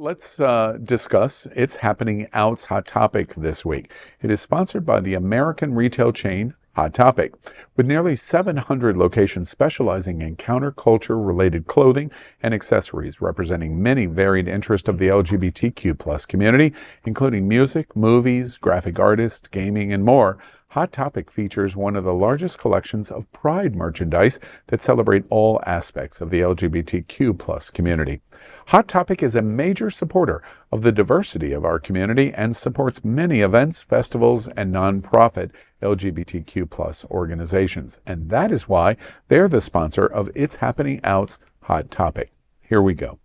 let's discuss It's Happening Out's Hot Topic this week. It is sponsored by the American retail chain Hot Topic. With nearly 700 locations specializing in counterculture-related clothing and accessories representing many varied interests of the LGBTQ plus community, including music, movies, graphic artists, gaming, and more, Hot Topic features one of the largest collections of Pride merchandise that celebrate all aspects of the LGBTQ plus community. Hot Topic is a major supporter of the diversity of our community and supports many events, festivals, and nonprofit LGBTQ plus organizations. And that is why they're the sponsor of It's Happening Out's Hot Topic. Here we go.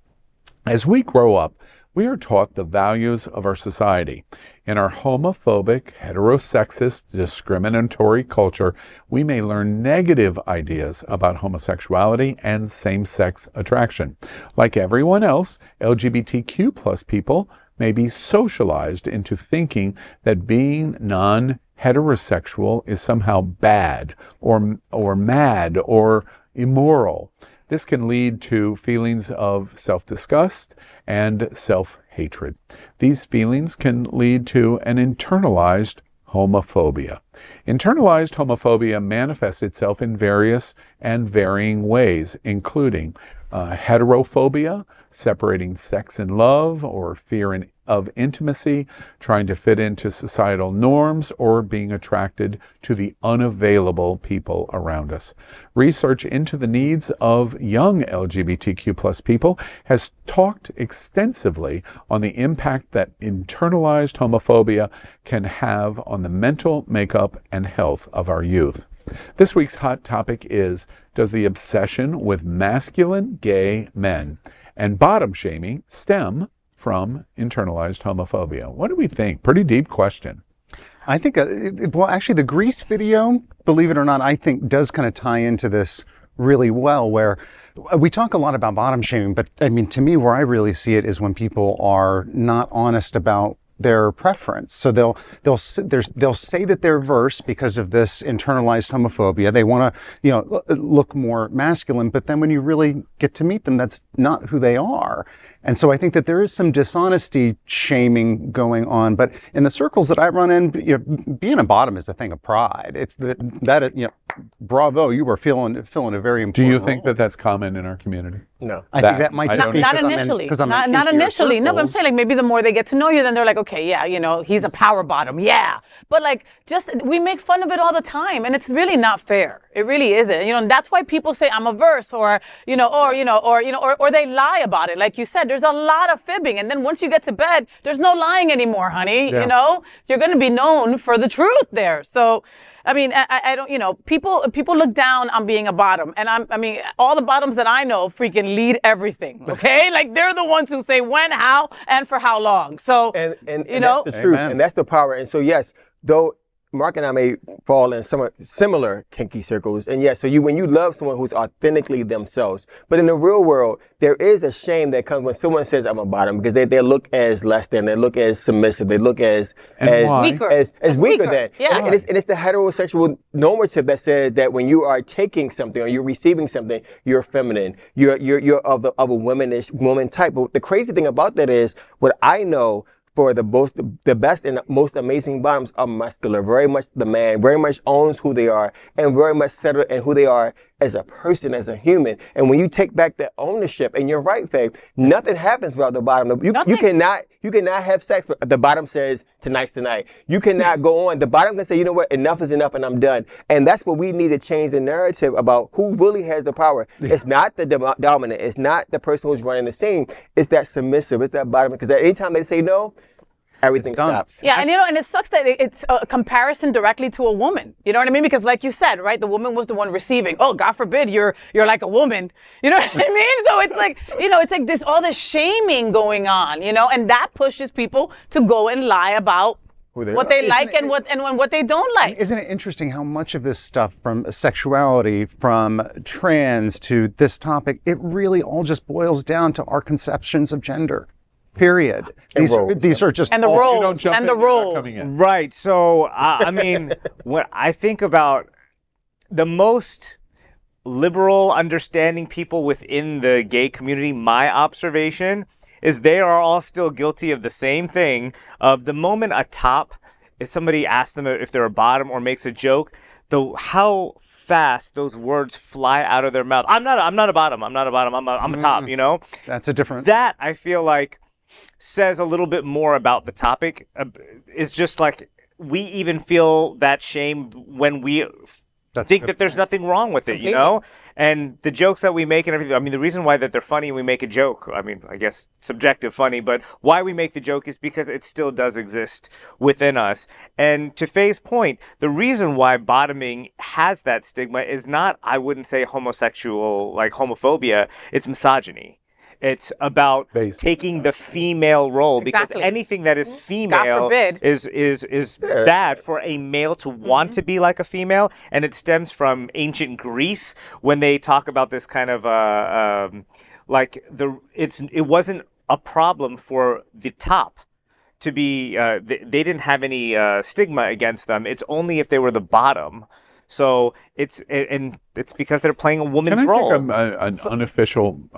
As we grow up, we are taught the values of our society. In our homophobic, heterosexist, discriminatory culture, we may learn negative ideas about homosexuality and same-sex attraction. Like everyone else, LGBTQ plus people may be socialized into thinking that being non-heterosexual is somehow bad or mad or immoral. This can lead to feelings of self-disgust and self-hatred. These feelings can lead to an internalized homophobia. Internalized homophobia manifests itself in various and varying ways, including heterophobia, separating sex and love, or fear of intimacy, trying to fit into societal norms, or being attracted to the unavailable people around us. Research into the needs of young LGBTQ plus people has talked extensively on the impact that internalized homophobia can have on the mental makeup and health of our youth. This week's hot topic is, does the obsession with masculine gay men and bottom shaming stem from internalized homophobia? What do we think? Pretty deep question. I think, well, actually the Grease video, believe it or not, I think does kind of tie into this really well, where we talk a lot about bottom shaming, but I mean, to me, where I really see it is when people are not honest about their preference. So they'll say that they're verse because of this internalized homophobia. They want to, look more masculine, but then when you really get to meet them, that's not who they are. And so I think that there is some dishonesty shaming going on, but in the circles that I run in, being a bottom is a thing of pride. It's that bravo, you were filling a very important Do you think role. that that's common in our community? No. I think that might just be not initially. Not initially. No, but I'm saying, like, maybe the more they get to know you, then they're like, okay, yeah, he's a power bottom, yeah. But like, we make fun of it all the time, and it's really not fair. It really isn't. And that's why people say I'm a verse, or they lie about it. Like you said, there's a lot of fibbing, and then once you get to bed, there's no lying anymore, honey. Yeah. You're going to be known for the truth there. So. I mean, I don't, people look down on being a bottom. And all the bottoms that I know freaking lead everything. Okay. Like they're the ones who say when, how, and for how long. So, and that's the truth. Amen. And that's the power. And so, yes, though Mark and I may fall in some similar kinky circles. And yes, so when you love someone who's authentically themselves, but in the real world, there is a shame that comes when someone says I'm a bottom, because they look as less than, they look as submissive, they look as weaker. as weaker than. Yeah. And it's the heterosexual normative that says that when you are taking something or you're receiving something, you're feminine, you're of a woman type. But the crazy thing about that is, what I know for the best and most amazing bottoms are muscular, very much the man, very much owns who they are, and very much settled in who they are as a person, as a human. And when you take back that ownership, and you're right, Faye, nothing happens without the bottom. You cannot have sex, but the bottom says tonight's tonight. You cannot go on. The bottom can say, you know what, enough is enough and I'm done. And that's what we need to change the narrative about who really has the power. Yeah. It's not the dominant. It's not the person who's running the scene. It's that submissive. It's that bottom. Because anytime they say no, everything stops. Yeah, and it sucks that it's a comparison directly to a woman. You know what I mean? Because like you said, right, the woman was the one receiving. Oh, God forbid you're like a woman. You know what I mean? So it's like, it's like this all this shaming going on, and that pushes people to go and lie about what they like and what they don't like. Isn't it interesting how much of this stuff, from sexuality, from trans to this topic, it really all just boils down to our conceptions of gender. Period. These are just and the roles and the roles. Right. So I mean, when I think about the most liberal, understanding people within the gay community, my observation is they are all still guilty of the same thing. Of the moment a top, if somebody asks them if they're a bottom or makes a joke, how fast those words fly out of their mouth. I'm not a bottom. I'm a top. You know. That's a different. That I feel like says a little bit more about the topic. It's just like we even feel that shame when we think that there's nothing wrong with it, you know? And the jokes that we make and everything, I mean, the reason why that they're funny and we make a joke, I mean, I guess subjective funny, but why we make the joke is because it still does exist within us. And to Faye's point, the reason why bottoming has that stigma is not, I wouldn't say homosexual, like homophobia, it's misogyny. It's about taking the female role because anything that is female is bad for a male to want to be like a female, and it stems from ancient Greece when they talk about this kind of it wasn't a problem for the top to be they didn't have any stigma against them. It's only if they were the bottom. So it's because they're playing a woman's role. Can I take an unofficial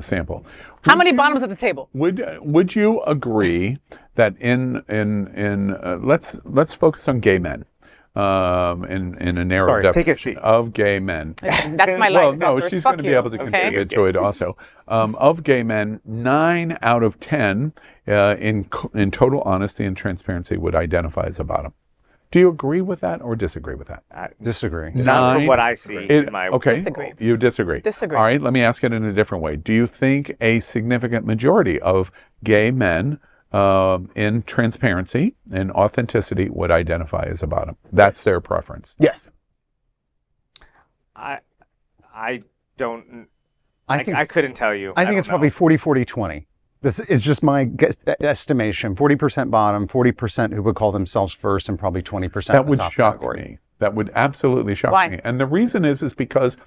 sample? How many bottoms at the table? Would you agree that let's focus on gay men in a narrow definition of gay men? That's my life. Well, no, she's going to be able to contribute to it also. Of gay men, 9 out of 10, in total honesty and transparency, would identify as a bottom. Do you agree with that or disagree with that? Disagree. Not from what I see. Disagree. You disagree. Disagree. All right, let me ask it in a different way. Do you think a significant majority of gay men in transparency and authenticity would identify as a bottom? That's their preference. Yes. I don't. I couldn't tell you. I think it's probably 40-40-20. This is just my estimation. 40% bottom, 40% who would call themselves first, and probably 20% that would top shock category. me. That would absolutely shock Why? me. And the reason is because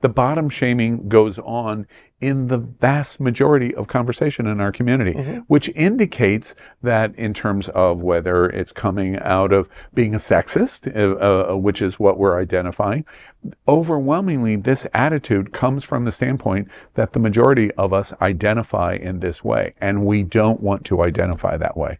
the bottom shaming goes on in the vast majority of conversation in our community, which indicates that in terms of whether it's coming out of being a sexist, which is what we're identifying, overwhelmingly this attitude comes from the standpoint that the majority of us identify in this way, and we don't want to identify that way.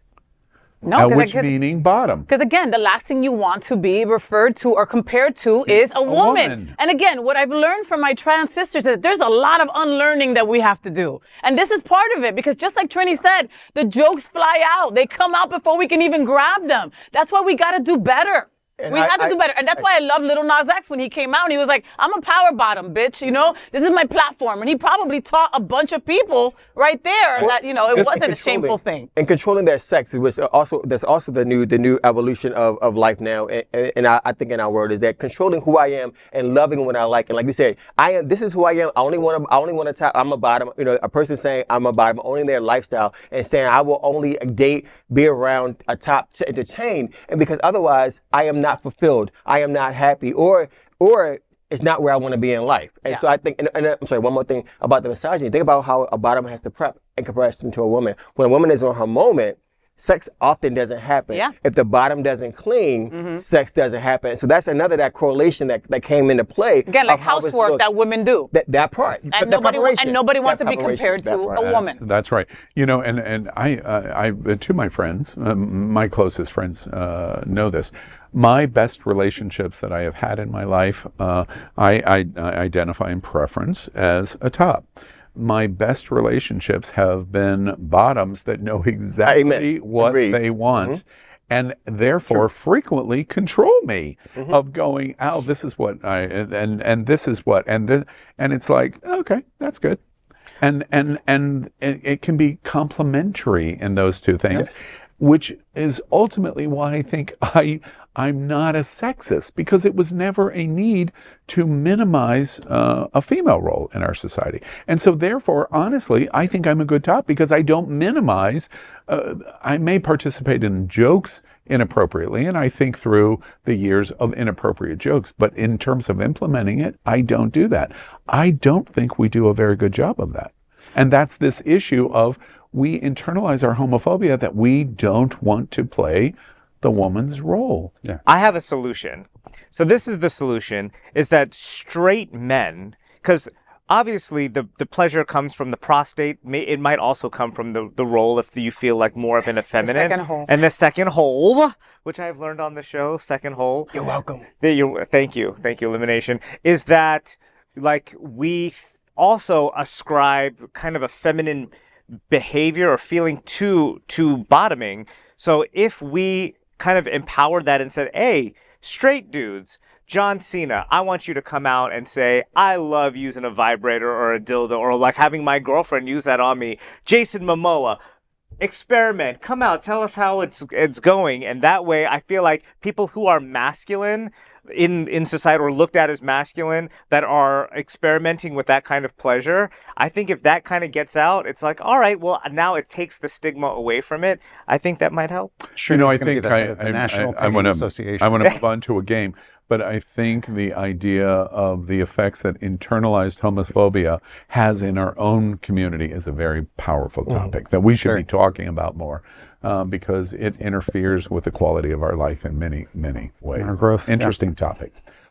No, which meaning bottom. Because again, the last thing you want to be referred to or compared to is a woman. And again, what I've learned from my trans sisters is there's a lot of unlearning that we have to do. And this is part of it, because just like Trini said, the jokes fly out. They come out before we can even grab them. That's why we got to do better. We have to do better. And that's why I love Lil Nas X when he came out and he was like, I'm a power bottom, bitch. You know, this is my platform. And he probably taught a bunch of people right there that, you know, it wasn't a shameful thing. And controlling that sex was also, that's also the new evolution of life now. And I think in our world is that controlling who I am and loving what I like. And like you said, this is who I am. I only want to tell I'm a bottom. You know, a person saying I'm a bottom, owning their lifestyle and saying I will only date, be around a top to entertain. And because otherwise I am not fulfilled, I am not happy, or it's not where I want to be in life. And so I think, and I'm sorry, one more thing about the misogyny. Think about how a bottom has to prep in comparison to a woman. When a woman is on her moment, sex often doesn't happen. Yeah. If the bottom doesn't clean, sex doesn't happen. So that's that correlation that came into play. Again, like housework that women do. That part. And nobody wants to be compared to a woman. That's right. You know, and I to my friends, my closest friends know this. My best relationships that I have had in my life, I identify in preference as a top. My best relationships have been bottoms that know exactly what they want and therefore frequently control me of going, oh, this is what and this is what, and it's like, okay, that's good. And it can be complementary in those two things, which is ultimately why I think I'm not a sexist, because it was never a need to minimize a female role in our society. And so therefore, honestly, I think I'm a good top because I don't minimize. I may participate in jokes inappropriately, and I think through the years of inappropriate jokes, but in terms of implementing it, I don't do that. I don't think we do a very good job of that. And that's this issue of we internalize our homophobia that we don't want to play the woman's role. Yeah. I have a solution. So this is the solution, is that straight men, because obviously the pleasure comes from the prostate. It might also come from the role if you feel like more of an effeminate. second hole. And the second hole, which I've learned on the show, second hole. You're welcome. Thank you, Elimination. Is that like we also ascribe kind of a feminine behavior or feeling to bottoming. So if we kind of empowered that and said, hey, straight dudes, John Cena, I want you to come out and say, I love using a vibrator or a dildo, or like having my girlfriend use that on me. Jason Momoa, experiment, come out, tell us how it's going. And that way I feel like people who are masculine in society, or looked at as masculine, that are experimenting with that kind of pleasure, I think if that kind of gets out, it's like, all right, well, now it takes the stigma away from it. I think that might help. Sure, You know, I it's gonna think be the National I want Pegging to Association. move on to a game, but I think the idea of the effects that internalized homophobia has in our own community is a very powerful topic that we should be talking about more, because it interferes with the quality of our life in many, many ways. Our growth, Interesting topic.